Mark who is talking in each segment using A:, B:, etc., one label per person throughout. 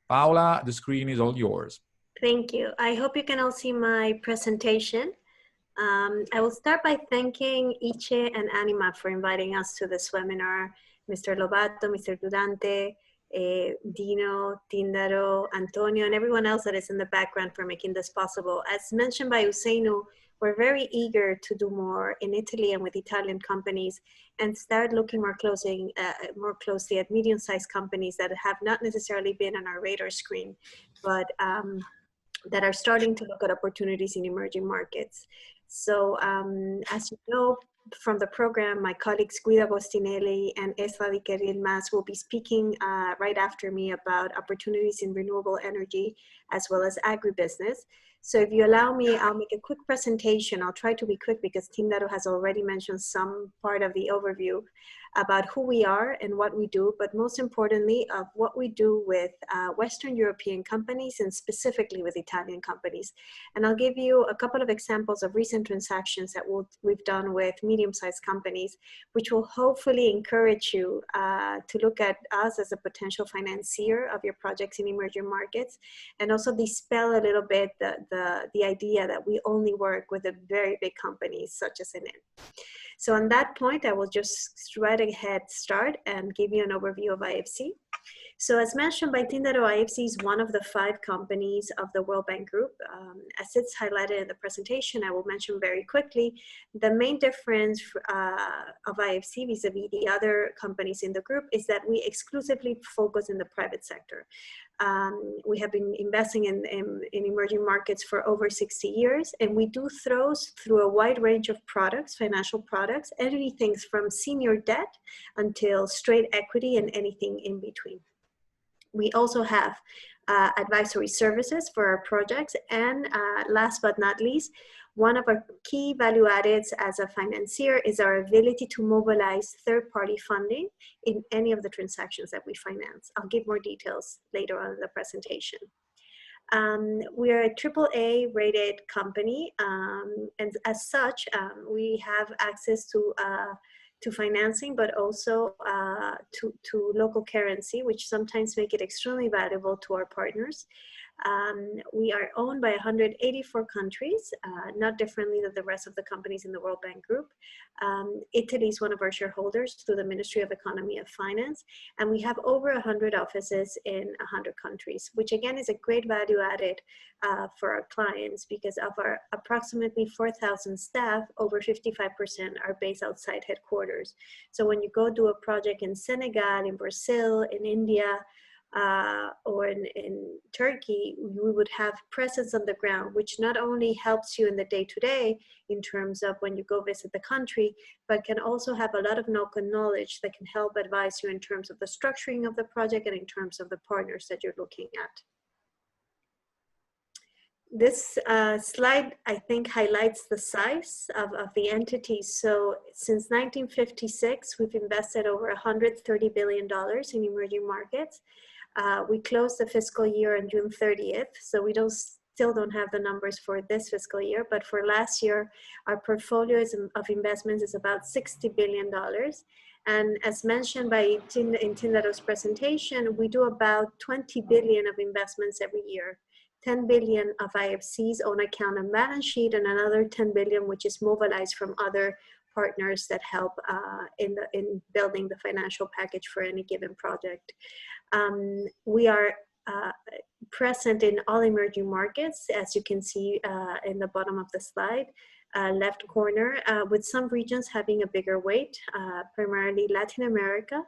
A: Paula, the screen is all yours.
B: Thank you. I hope you can all see my presentation. I will start by thanking Iche and Anima for inviting us to this webinar, Mr. Lobato, Mr. Durante, Dino, Tindaro, Antonio, and everyone else that is in the background for making this possible. As mentioned by Usainu, we're very eager to do more in Italy and with Italian companies and start looking more closely at medium-sized companies that have not necessarily been on our radar screen, but that are starting to look at opportunities in emerging markets. So as you know from the program, my colleagues Guida Agostinelli and Esra Di Queril Mas will be speaking right after me about opportunities in renewable energy as well as agribusiness. So if you allow me, I'll make a quick presentation. I'll try to be quick because Tindaro has already mentioned some part of the overview about who we are and what we do, but most importantly of what we do with Western European companies and specifically with Italian companies. And I'll give you a couple of examples of recent transactions that we've done with medium-sized companies, which will hopefully encourage you to look at us as a potential financier of your projects in emerging markets, and also dispel a little bit the idea that we only work with the very big companies such as Enel. So on that point, I will just right ahead start and give you an overview of IFC. So as mentioned by Tindaro, IFC is one of the 5 companies of the World Bank Group. As it's highlighted in the presentation, I will mention very quickly, the main difference of IFC vis-a-vis the other companies in the group is that we exclusively focus in the private sector. We have been investing in emerging markets for over 60 years, and we do those through a wide range of products, financial products, everything from senior debt until straight equity and anything in between. We also have advisory services for our projects, and last but not least, one of our key value addeds as a financier is our ability to mobilize third-party funding in any of the transactions that we finance. I'll give more details later on in the presentation. We are a AAA rated company, and as such, we have access to financing, but also to local currency, which sometimes make it extremely valuable to our partners. We are owned by 184 countries, not differently than the rest of the companies in the World Bank Group. Italy is one of our shareholders through the Ministry of Economy and Finance, and we have over 100 offices in 100 countries, which again is a great value added for our clients, because of our approximately 4,000 staff, over 55% are based outside headquarters. So when you go do a project in Senegal, in Brazil, in India, or in Turkey, we would have presence on the ground, which not only helps you in the day-to-day in terms of when you go visit the country, but can also have a lot of local knowledge that can help advise you in terms of the structuring of the project and in terms of the partners that you're looking at. This slide, I think, highlights the size of the entity. So since 1956, we've invested over $130 billion in emerging markets. We closed the fiscal year on June 30th, so we still don't have the numbers for this fiscal year, but for last year, our portfolio of investments is about $60 billion. And as mentioned in Tindaro's presentation, we do about 20 billion of investments every year. 10 billion of IFC's own account and balance sheet, and another 10 billion which is mobilized from other partners that help in building the financial package for any given project. We are present in all emerging markets, as you can see in the bottom of the slide, left corner, with some regions having a bigger weight, primarily Latin America,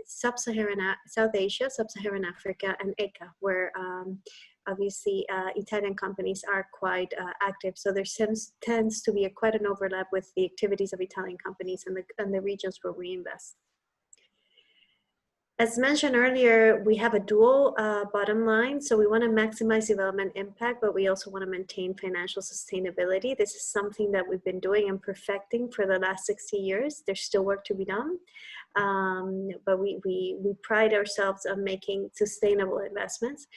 B: Sub-Saharan, South Asia, Sub-Saharan Africa, and ECA, where obviously Italian companies are quite active. So there tends to be quite an overlap with the activities of Italian companies and the regions where we invest. As mentioned earlier, we have a dual bottom line. So we want to maximize development impact, but we also want to maintain financial sustainability. This is something that we've been doing and perfecting for the last 60 years. There's still work to be done. but we pride ourselves on making sustainable investments.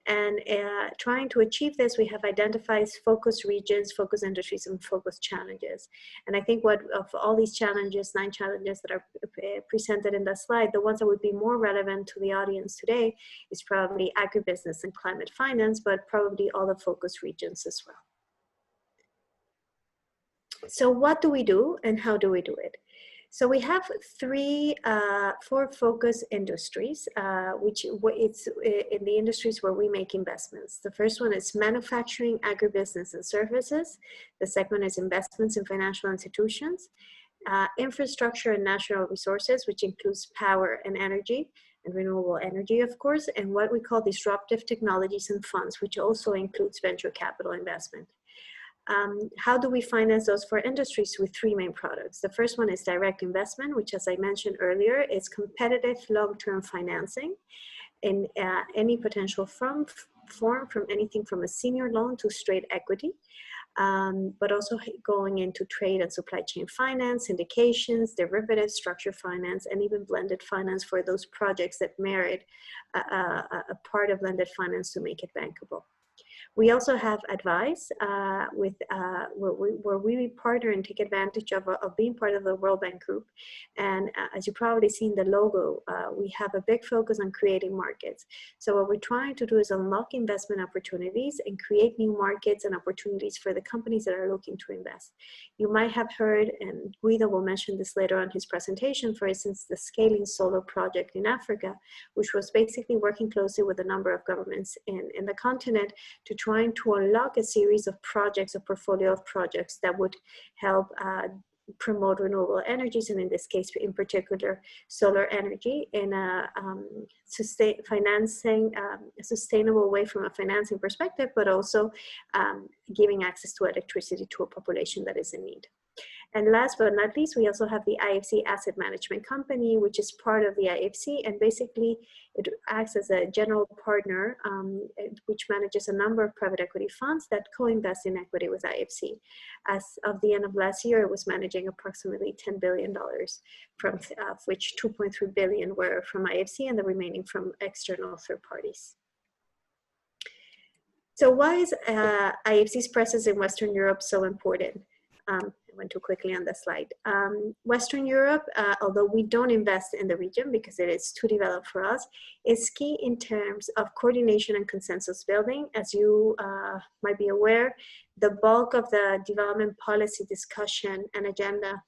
B: And trying to achieve this, we have identified focus regions, focus industries, and focus challenges. And I think what of all these challenges, 9 challenges that are presented in the slide, the ones that would be more relevant to the audience today is probably agribusiness and climate finance, but probably all the focus regions as well. So what do we do and how do we do it? So we have 4 focus industries, which it's in the industries where we make investments. The first one is manufacturing, agribusiness, and services. The second one is investments in financial institutions, infrastructure and natural resources, which includes power and energy, and renewable energy, of course, and what we call disruptive technologies and funds, which also includes venture capital investment. How do we finance those 4 industries? With 3 main products. The first one is direct investment, which, as I mentioned earlier, is competitive long-term financing in any potential form, from anything from a senior loan to straight equity, but also going into trade and supply chain finance, syndications, derivatives, structured finance, and even blended finance for those projects that merit a part of blended finance to make it bankable. We also have advice where we partner and take advantage of being part of the World Bank Group. And as you probably see in the logo, we have a big focus on creating markets. So what we're trying to do is unlock investment opportunities and create new markets and opportunities for the companies that are looking to invest. You might have heard, and Guido will mention this later on his presentation, for instance, the Scaling Solar project in Africa, which was basically working closely with a number of governments in the continent to trying to unlock a series of projects, a portfolio of projects that would help promote renewable energies, and in this case, in particular, solar energy in a sustainable way from a financing perspective, but also giving access to electricity to a population that is in need. And last but not least, we also have the IFC Asset Management Company, which is part of the IFC, and basically it acts as a general partner, which manages a number of private equity funds that co-invest in equity with IFC. As of the end of last year, it was managing approximately $10 billion, from which 2.3 billion were from IFC and the remaining from external third parties. So why is IFC's presence in Western Europe so important? I went too quickly on the slide. Western Europe, although we don't invest in the region because it is too developed for us, is key in terms of coordination and consensus building. As you might be aware, the bulk of the development policy discussion and agenda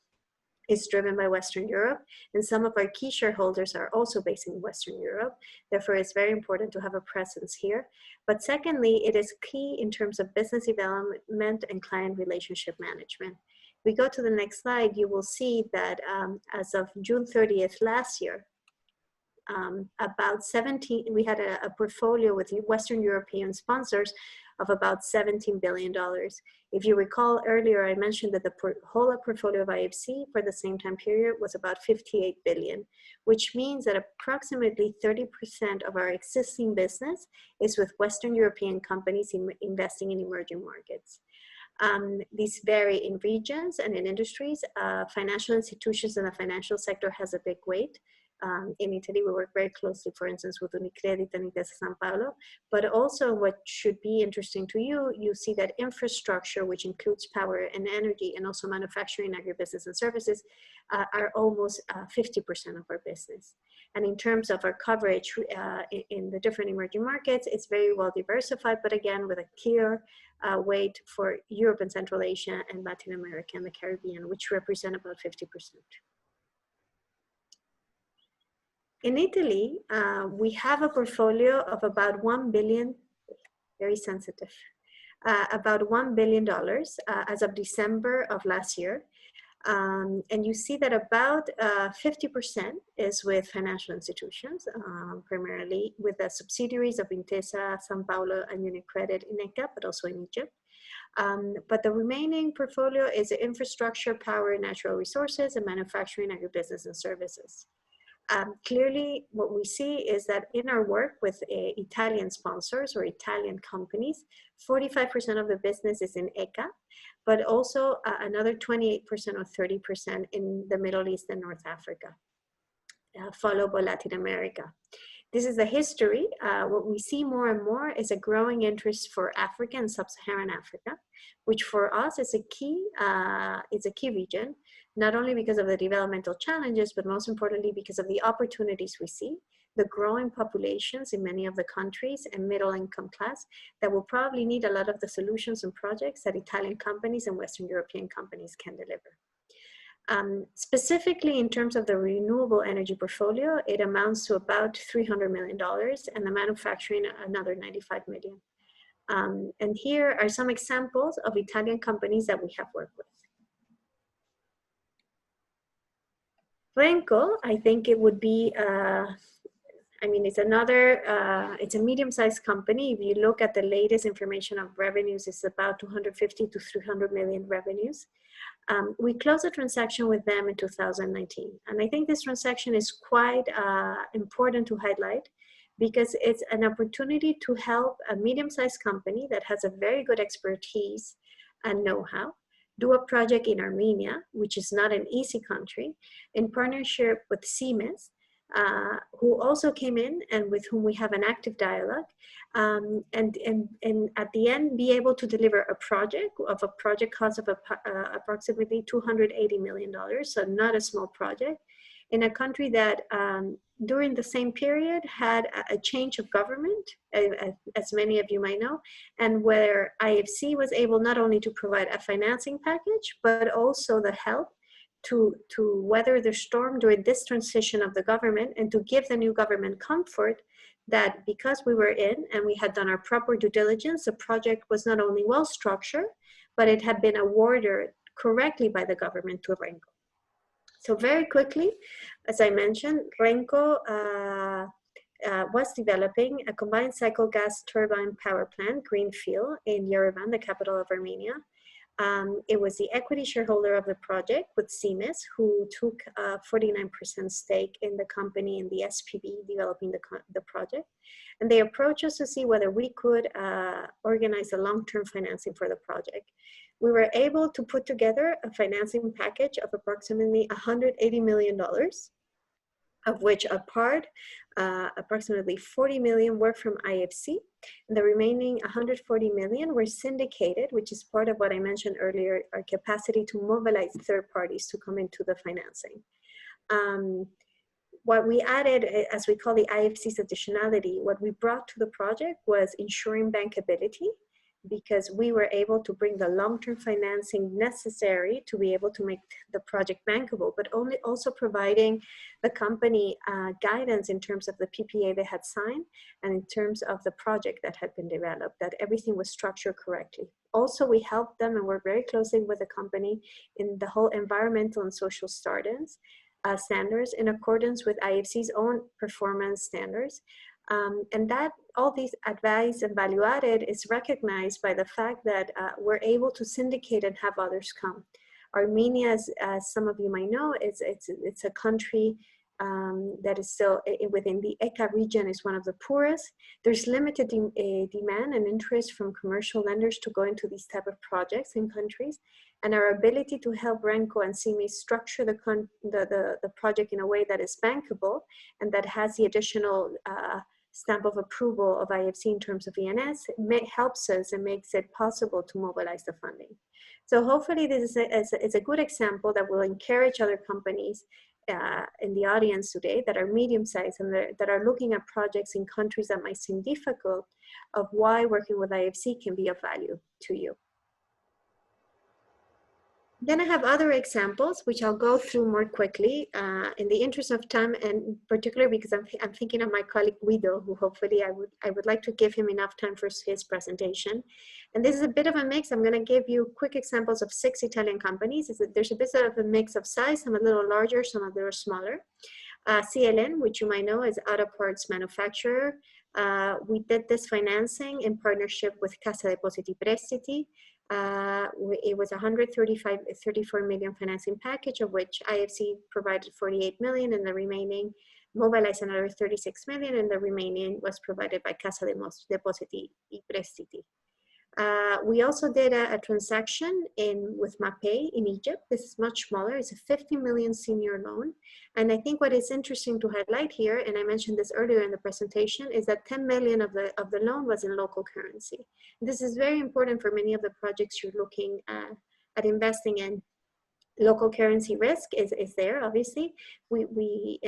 B: is driven by Western Europe, and some of our key shareholders are also based in Western Europe. Therefore, it's very important to have a presence here. But secondly, it is key in terms of business development and client relationship management. If we go to the next slide, you will see that as of June 30th last year, we had a portfolio with Western European sponsors of about $17 billion. If you recall earlier, I mentioned that the whole portfolio of IFC for the same time period was about 58 billion, which means that approximately 30% of our existing business is with Western European companies investing in emerging markets. These vary in regions and in industries. Financial institutions in the financial sector has a big weight. In Italy, we work very closely, for instance, with Unicredit and Intesa Sanpaolo. But also what should be interesting to you, you see that infrastructure, which includes power and energy, and also manufacturing, agribusiness, and services, are almost 50% of our business. And in terms of our coverage in the different emerging markets, it's very well diversified, but again, with a clear weight for Europe and Central Asia and Latin America and the Caribbean, which represent about 50%. In Italy, we have a portfolio of about $1 billion, very sensitive, about $1 billion as of December of last year. And you see that about 50% is with financial institutions, primarily with the subsidiaries of Intesa Sanpaolo and Unicredit in ECA, but also in Egypt. But the remaining portfolio is infrastructure, power, natural resources, and manufacturing, agribusiness, and services. Clearly, what we see is that in our work with Italian sponsors or Italian companies, 45% of the business is in ECA, but also another 28% or 30% in the Middle East and North Africa. followed by Latin America. This is the history. What we see more and more is a growing interest for Africa and Sub-Saharan Africa, which for us is a key region, not only because of the developmental challenges, but most importantly because of the opportunities we see, the growing populations in many of the countries and middle income class that will probably need a lot of the solutions and projects that Italian companies and Western European companies can deliver. Specifically in terms of the renewable energy portfolio, it amounts to about $300 million and the manufacturing another 95 million. And here are some examples of Italian companies that we have worked with. Renco, I think it would be, it's it's a medium-sized company. If you look at the latest information of revenues, it's about 250 to 300 million revenues. We closed a transaction with them in 2019. And I think this transaction is quite important to highlight because it's an opportunity to help a medium-sized company that has a very good expertise and know-how do a project in Armenia, which is not an easy country, in partnership with Siemens, who also came in and with whom we have an active dialogue, and at the end be able to deliver a project cost of approximately $280 million, so not a small project, in a country that during the same period had a change of government, as many of you might know, and where IFC was able not only to provide a financing package, but also the help to weather the storm during this transition of the government and to give the new government comfort that because we were in and we had done our proper due diligence, the project was not only well structured, but it had been awarded correctly by the government to Renco. So very quickly, as I mentioned, Renco was developing a combined cycle gas turbine power plant, greenfield, in Yerevan, the capital of Armenia. It was the equity shareholder of the project with Siemens, who took a 49% stake in the company in the SPV developing the project. And they approached us to see whether we could organize a long-term financing for the project. We were able to put together a financing package of approximately $180 million, of which a part, approximately 40 million were from IFC, and the remaining 140 million were syndicated, which is part of what I mentioned earlier, our capacity to mobilize third parties to come into the financing. What we added, as we call the IFC's additionality, what we brought to the project was ensuring bankability, because we were able to bring the long-term financing necessary to be able to make the project bankable, but also providing the company guidance in terms of the PPA they had signed and in terms of the project that had been developed, that everything was structured correctly. Also, we helped them and worked very closely with the company in the whole environmental and social standards in accordance with IFC's own performance standards. And that all these advice and value added is recognized by the fact that we're able to syndicate and have others come. Armenia, as some of you might know, it's a country that is still within the ECA region, is one of the poorest. There's limited demand and interest from commercial lenders to go into these type of projects in countries. And our ability to help Renco and Siemens structure the project in a way that is bankable and that has the additional stamp of approval of IFC in terms of ENS, helps us and makes it possible to mobilize the funding. So hopefully this is a good example that will encourage other companies in the audience today that are medium-sized and that are looking at projects in countries that might seem difficult, of why working with IFC can be of value to you. Then I have other examples, which I'll go through more quickly in the interest of time, and particularly because I'm thinking of my colleague Guido, who hopefully I would like to give him enough time for his presentation. And this is a bit of a mix. I'm going to give you quick examples of 6 Italian companies. There's a bit of a mix of size, some a little larger, some a little smaller. CLN, which you might know, is auto parts manufacturer. We did this financing in partnership with Cassa Depositi Prestiti. It was a 34 million financing package, of which IFC provided 48 million, and the remaining mobilized another 36 million, and the remaining was provided by Cassa Depositi Prestiti. We also did a transaction with MAPE in Egypt. This is much smaller. It's a 50 million senior loan. And I think what is interesting to highlight here, and I mentioned this earlier in the presentation, is that 10 million of the loan was in local currency. This is very important for many of the projects you're looking at investing in. Local currency risk is there, obviously. We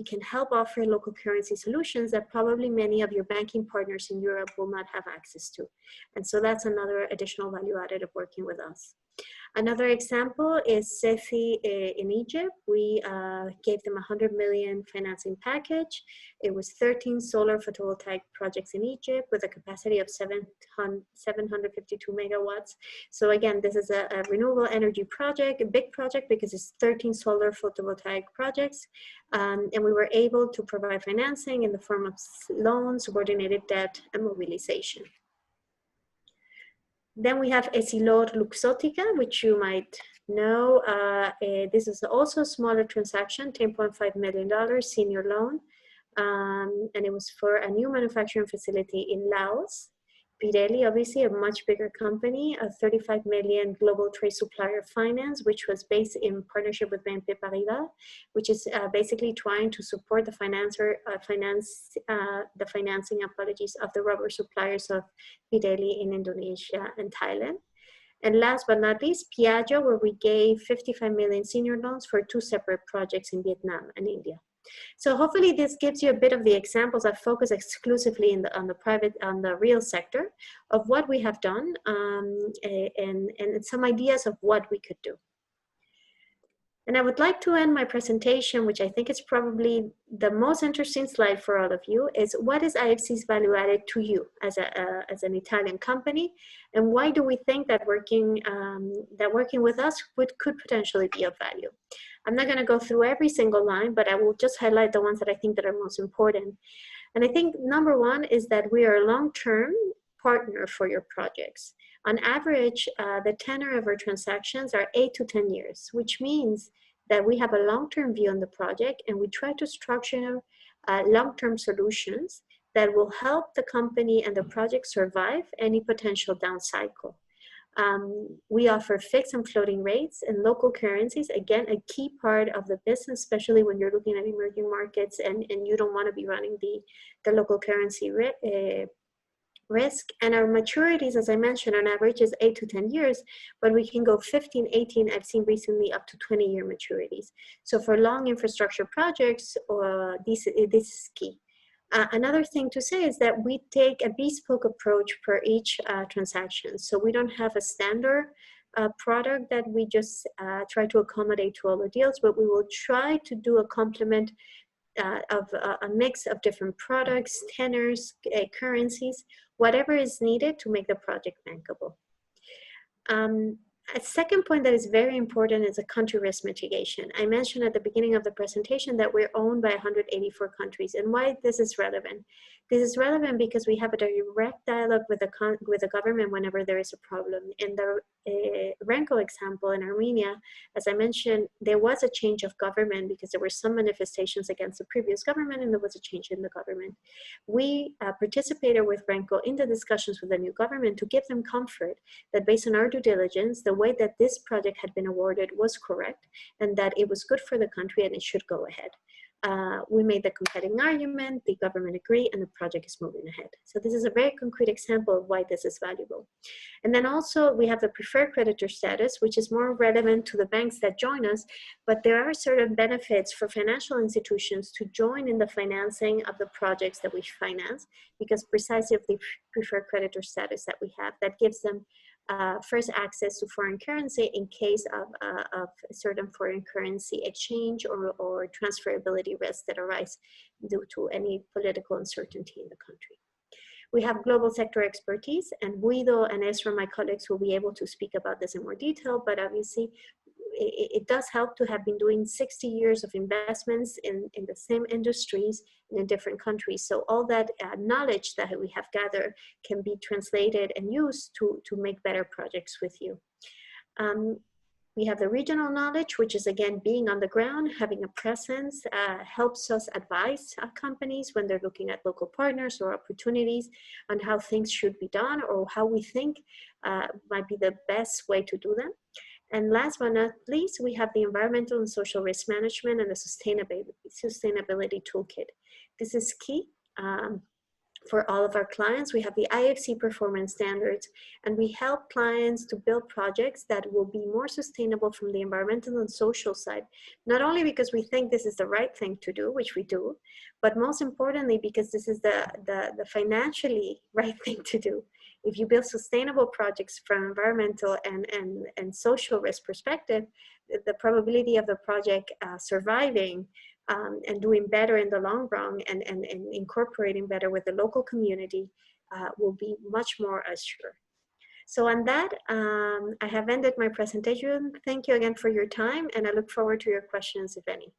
B: can help offer local currency solutions that probably many of your banking partners in Europe will not have access to. And so that's another additional value added of working with us. Another example is SEFI in Egypt. We gave them a 100 million financing package. It was 13 solar photovoltaic projects in Egypt with a capacity of 752 megawatts. So again, this is a renewable energy project, a big project because it's 13 solar photovoltaic projects. And we were able to provide financing in the form of loans, subordinated debt, and mobilization. Then we have Essilor Luxottica, which you might know. This is also a smaller transaction, $10.5 million senior loan. And it was for a new manufacturing facility in Laos. Pirelli, obviously a much bigger company, a 35 million global trade supplier finance, which was based in partnership with BNP Paribas, which is basically trying to support the financing, apologies, of the rubber suppliers of Pirelli in Indonesia and Thailand. And last but not least, Piaggio, where we gave 55 million senior loans for 2 separate projects in Vietnam and India. So hopefully this gives you a bit of the examples. I focus exclusively on the real sector of what we have done and some ideas of what we could do. And I would like to end my presentation, which I think is probably the most interesting slide for all of you, is what is IFC's value added to you as an Italian company, and why do we think that working with us could potentially be of value? I'm not going to go through every single line, but I will just highlight the ones that I think that are most important. And I think number one is that we are a long-term partner for your projects. On average, the tenor of our transactions are 8 to 10 years, which means that we have a long-term view on the project, and we try to structure long-term solutions that will help the company and the project survive any potential down cycle. We offer fixed and floating rates and local currencies, again, a key part of the business, especially when you're looking at emerging markets and you don't want to be running the local currency risk. And our maturities, as I mentioned, on average is 8 to 10 years, but we can go 15, 18, I've seen recently up to 20-year maturities. So for long infrastructure projects, this is key. Another thing to say is that we take a bespoke approach per each transaction. So we don't have a standard product that we just try to accommodate to all the deals, but we will try to do a complement of a mix of different products, tenors, currencies, whatever is needed to make the project bankable. A second point that is very important is a country risk mitigation. I mentioned at the beginning of the presentation that we're owned by 184 countries, and why this is relevant. This is relevant because we have a direct dialogue with the government whenever there is a problem. In the Renko example in Armenia, as I mentioned, there was a change of government because there were some manifestations against the previous government, and there was a change in the government. We participated with Renko in the discussions with the new government to give them comfort that based on our due diligence, the way that this project had been awarded was correct, and that it was good for the country and it should go ahead. We made the competing argument, the government agreed, and the project is moving ahead. So this is a very concrete example of why this is valuable. And then also we have the preferred creditor status, which is more relevant to the banks that join us, but there are certain benefits for financial institutions to join in the financing of the projects that we finance, because precisely of the preferred creditor status that we have, that gives them first access to foreign currency in case of certain foreign currency exchange or transferability risks that arise due to any political uncertainty in the country. We have global sector expertise, and Guido and Ezra, my colleagues, will be able to speak about this in more detail, but obviously it does help to have been doing 60 years of investments in the same industries and in different countries. So all that knowledge that we have gathered can be translated and used to make better projects with you. We have the regional knowledge, which is again being on the ground, having a presence, helps us advise companies when they're looking at local partners or opportunities on how things should be done or how we think might be the best way to do them. And last but not least, we have the environmental and social risk management and the sustainability toolkit. This is key. For all of our clients, we have the IFC performance standards, and we help clients to build projects that will be more sustainable from the environmental and social side, not only because we think this is the right thing to do, which we do, but most importantly, because this is the financially right thing to do. If you build sustainable projects from environmental and social risk perspective, the probability of the project surviving and doing better in the long run and incorporating better with the local community will be much more assured. So on that, I have ended my presentation. Thank you again for your time, and I look forward to your questions, if any.